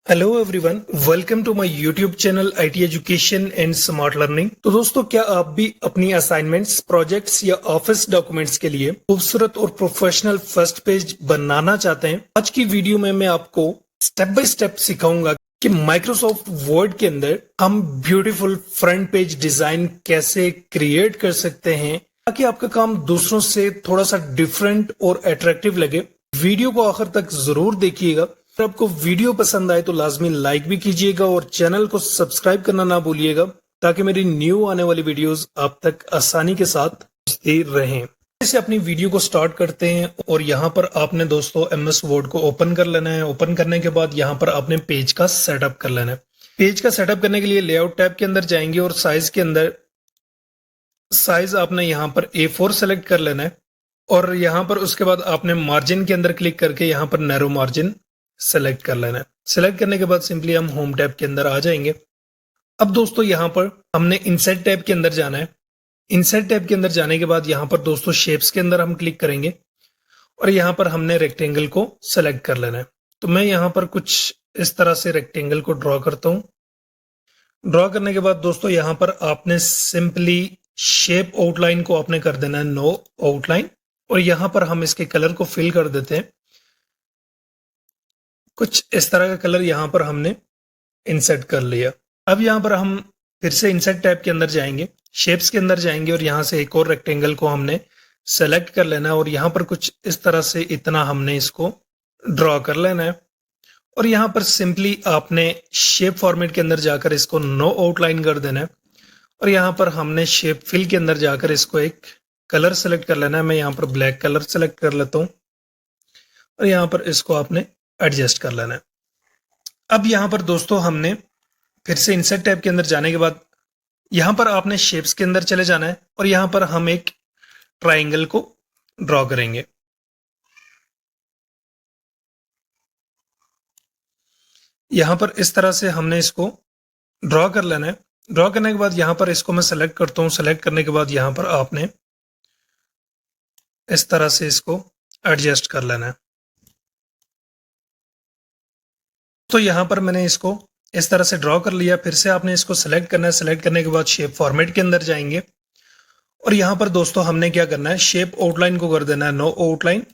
Hello everyone, welcome to my YouTube channel IT education and smart learning. तो दोस्तों, क्या आप भी अपनी असाइनमेंट्स, प्रोजेक्ट्स या ऑफिस डॉक्यूमेंट्स के लिए खूबसूरत और प्रोफेशनल फर्स्ट पेज बनाना चाहते हैं? आज की वीडियो में मैं आपको स्टेप बाय स्टेप सिखाऊंगा कि माइक्रोसॉफ्ट वर्ड के अंदर हम ब्यूटीफुल फ्रंट पेज डिजाइन कैसे क्रिएट कर सकते हैं ताकि आपका काम दूसरों से थोड़ा सा डिफरेंट और अट्रैक्टिव लगे। वीडियो को आखिर तक जरूर देखिएगा। अगर आपको वीडियो पसंद आए तो लाजमी लाइक भी कीजिएगा और चैनल को सब्सक्राइब करना ना भूलिएगा ताकि मेरी न्यू आने वाली वीडियोस आप तक आसानी के साथ पहुंचती रहें। इसे अपनी वीडियो को स्टार्ट करते हैं और यहाँ पर आपने दोस्तों एमएस वर्ड को ओपन कर लेना है। ओपन करने के बाद यहाँ पर आपने पेज का सेटअप कर लेना है। पेज का सेटअप करने के लिए लेआउट टैब के अंदर जाएंगे और साइज के अंदर साइज आपने यहाँ पर A4 सेलेक्ट कर लेना है और यहाँ पर उसके बाद आपने मार्जिन के अंदर क्लिक करके यहाँ पर नैरो मार्जिन सेलेक्ट कर लेना है। सेलेक्ट करने के बाद सिंपली हम होम टैब के अंदर आ जाएंगे। अब दोस्तों यहाँ पर हमने इंसर्ट टैब के अंदर जाना है। इंसर्ट टैब के अंदर जाने के बाद यहाँ पर दोस्तों शेप्स के अंदर हम क्लिक करेंगे और यहाँ पर हमने रेक्टेंगल को सेलेक्ट कर लेना है। तो मैं यहाँ पर कुछ इस तरह से रेक्टेंगल को ड्रॉ करता हूँ। ड्रॉ करने के बाद दोस्तों यहाँ पर आपने सिंपली शेप आउटलाइन को आपने कर देना है नो आउटलाइन और यहाँ पर हम इसके कलर को फिल कर देते हैं। कुछ इस तरह का कलर यहाँ पर हमने इंसर्ट कर लिया। अब यहाँ पर हम फिर से इंसर्ट टैब के अंदर जाएंगे, शेप्स के अंदर जाएंगे और यहाँ से एक और रेक्टेंगल को हमने सेलेक्ट कर लेना है और यहाँ पर कुछ इस तरह से इतना हमने इसको ड्रॉ कर लेना है और यहाँ पर सिंपली आपने शेप फॉर्मेट के अंदर जाकर इसको नो आउटलाइन कर देना है और यहाँ पर हमने शेप फिल के अंदर जाकर इसको एक कलर सेलेक्ट कर लेना है। मैं यहाँ पर ब्लैक कलर सेलेक्ट कर लेता हूँ और यहाँ पर इसको आपने एडजस्ट कर लेना है। अब यहाँ पर दोस्तों हमने फिर से इंसर्ट टैब के अंदर जाने के बाद यहाँ पर आपने शेप्स के अंदर चले जाना है और यहाँ पर हम एक ट्राइंगल को ड्रॉ करेंगे। यहाँ पर इस तरह से हमने इसको ड्रॉ कर लेना है। ड्रॉ करने के बाद यहाँ पर इसको मैं सेलेक्ट करता हूँ। सेलेक्ट करने के बाद यहाँ पर आपने इस तरह से इसको एडजस्ट कर लेना है। तो यहाँ पर मैंने इसको इस तरह से ड्रॉ कर लिया। फिर से आपने इसको सेलेक्ट करना है। सेलेक्ट करने के बाद शेप फॉर्मेट के अंदर जाएंगे और यहाँ पर दोस्तों हमने क्या करना है, शेप आउटलाइन को कर देना है नो आउटलाइन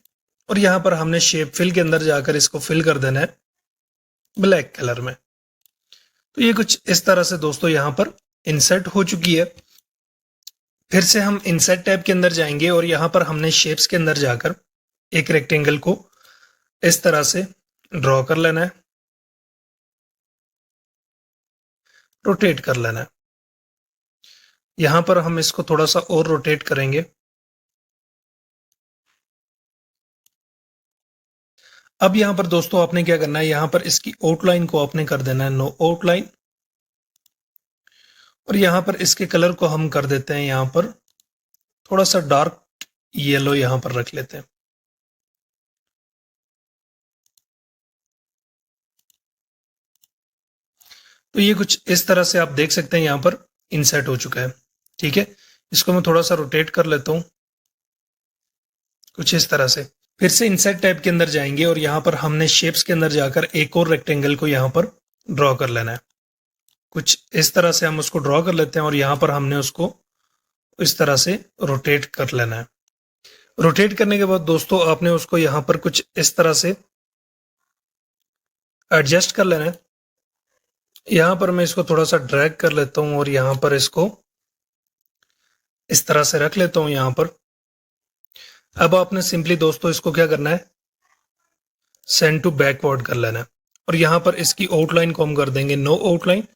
और यहाँ पर हमने शेप फिल के अंदर जाकर इसको फिल कर देना है ब्लैक कलर में। तो ये कुछ इस तरह से दोस्तों यहाँ पर इंसर्ट हो चुकी है। फिर से हम इंसर्ट टैब के अंदर जाएंगे और यहाँ पर हमने शेप्स के अंदर जाकर एक रेक्टेंगल को इस तरह से ड्रॉ कर लेना है, रोटेट कर लेना है। यहां पर हम इसको थोड़ा सा और रोटेट करेंगे। अब यहां पर दोस्तों आपने क्या करना है, यहां पर इसकी आउटलाइन को आपने कर देना है नो आउटलाइन और यहां पर इसके कलर को हम कर देते हैं यहां पर थोड़ा सा डार्क येलो यहां पर रख लेते हैं। तो ये कुछ इस तरह से आप देख सकते हैं यहां पर इंसर्ट हो चुका है। ठीक है, इसको मैं थोड़ा सा रोटेट कर लेता हूं कुछ इस तरह से। फिर से इंसर्ट टैब के अंदर जाएंगे और यहां पर हमने शेप्स के अंदर जाकर एक और रेक्टेंगल को यहां पर ड्रॉ कर लेना है। कुछ इस तरह से हम उसको ड्रॉ कर लेते हैं और यहां पर हमने उसको इस तरह से रोटेट कर लेना है। रोटेट करने के बाद दोस्तों आपने उसको यहां पर कुछ इस तरह से एडजस्ट कर लेना है। यहां पर मैं इसको थोड़ा सा ड्रैग कर लेता हूं और यहां पर इसको इस तरह से रख लेता हूं यहां पर। अब आपने सिंपली दोस्तों इसको क्या करना है, सेंड टू बैकवर्ड कर लेना है और यहां पर इसकी आउटलाइन को हम कर देंगे नो आउटलाइन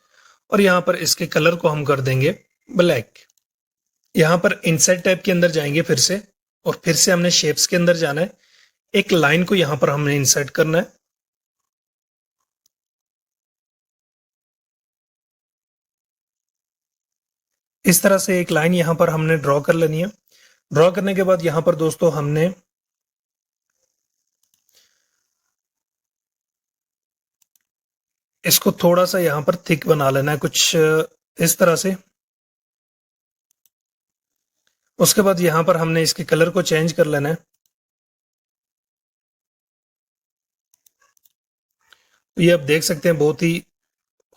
और यहां पर इसके कलर को हम कर देंगे ब्लैक। यहां पर इंसर्ट टैब के अंदर जाएंगे फिर से और फिर से हमने शेप्स के अंदर जाना है। एक लाइन को यहां पर हमने इंसर्ट करना है। इस तरह से एक लाइन यहां पर हमने ड्रॉ कर लेनी है। ड्रॉ करने के बाद यहां पर दोस्तों हमने इसको थोड़ा सा यहां पर थिक बना लेना है कुछ इस तरह से। उसके बाद यहां पर हमने इसके कलर को चेंज कर लेना है। तो ये आप देख सकते हैं बहुत ही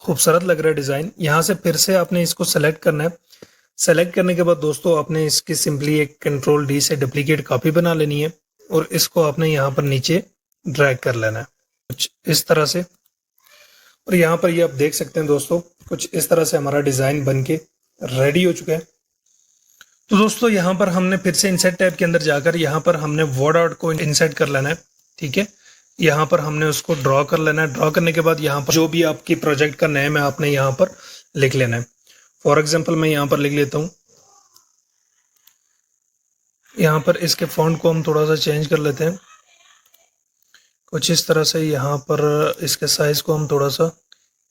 खूबसूरत लग रहा है डिज़ाइन। यहाँ से फिर से आपने इसको सेलेक्ट करना है। सेलेक्ट करने के बाद दोस्तों आपने इसकी सिंपली एक कंट्रोल डी से डुप्लीकेट कॉपी बना लेनी है और इसको आपने यहाँ पर नीचे ड्रैग कर लेना है कुछ इस तरह से। और यहाँ पर ये आप देख सकते हैं दोस्तों कुछ इस तरह से हमारा डिज़ाइन बन के रेडी हो चुका है। तो दोस्तों यहाँ पर हमने फिर से इंसर्ट टैब के अंदर जाकर यहाँ पर हमने वर्ड आर्ट को इंसर्ट कर लेना है। ठीक है, यहाँ पर हमने उसको ड्रॉ कर लेना है। ड्रॉ करने के बाद यहाँ पर जो भी आपकी प्रोजेक्ट का नेम है आपने यहाँ पर लिख लेना है। फॉर एग्जाम्पल मैं यहाँ पर लिख लेता हूँ। यहाँ पर इसके फॉन्ट को हम थोड़ा सा चेंज कर लेते हैं कुछ इस तरह से। यहाँ पर इसके साइज को हम थोड़ा सा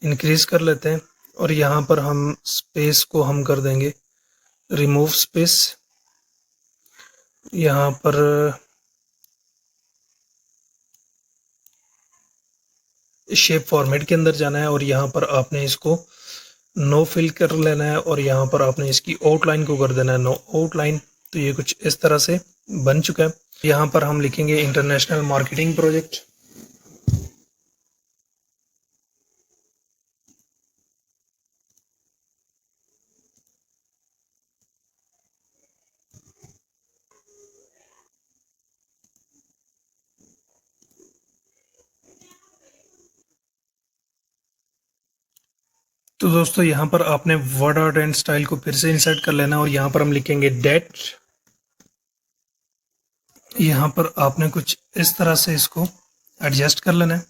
इंक्रीज कर लेते हैं और यहाँ पर हम स्पेस को हम कर देंगे रिमूव स्पेस। यहाँ पर शेप फॉर्मेट के अंदर जाना है और यहाँ पर आपने इसको नो फिल कर लेना है और यहाँ पर आपने इसकी आउटलाइन को कर देना है नो आउटलाइन। तो ये कुछ इस तरह से बन चुका है। यहाँ पर हम लिखेंगे इंटरनेशनल मार्केटिंग प्रोजेक्ट। तो दोस्तों यहाँ पर आपने वर्ड आर्ट एंड स्टाइल को फिर से इंसर्ट कर लेना और यहाँ पर हम लिखेंगे डेट। यहाँ पर आपने कुछ इस तरह से इसको एडजस्ट कर लेना है।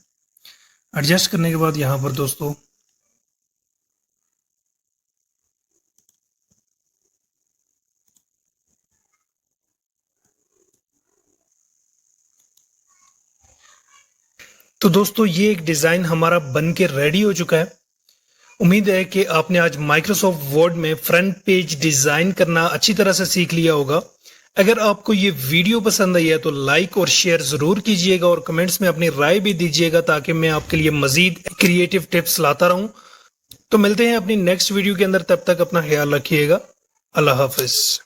एडजस्ट करने के बाद यहाँ पर दोस्तों ये एक डिजाइन हमारा बन के रेडी हो चुका है। उम्मीद है कि आपने आज माइक्रोसॉफ्ट वर्ड में फ्रंट पेज डिजाइन करना अच्छी तरह से सीख लिया होगा। अगर आपको ये वीडियो पसंद आई है तो लाइक और शेयर जरूर कीजिएगा और कमेंट्स में अपनी राय भी दीजिएगा ताकि मैं आपके लिए मजीद क्रिएटिव टिप्स लाता रहूं। तो मिलते हैं अपनी नेक्स्ट वीडियो के अंदर, तब तक अपना ख्याल रखिएगा। अल्लाह हाफिज।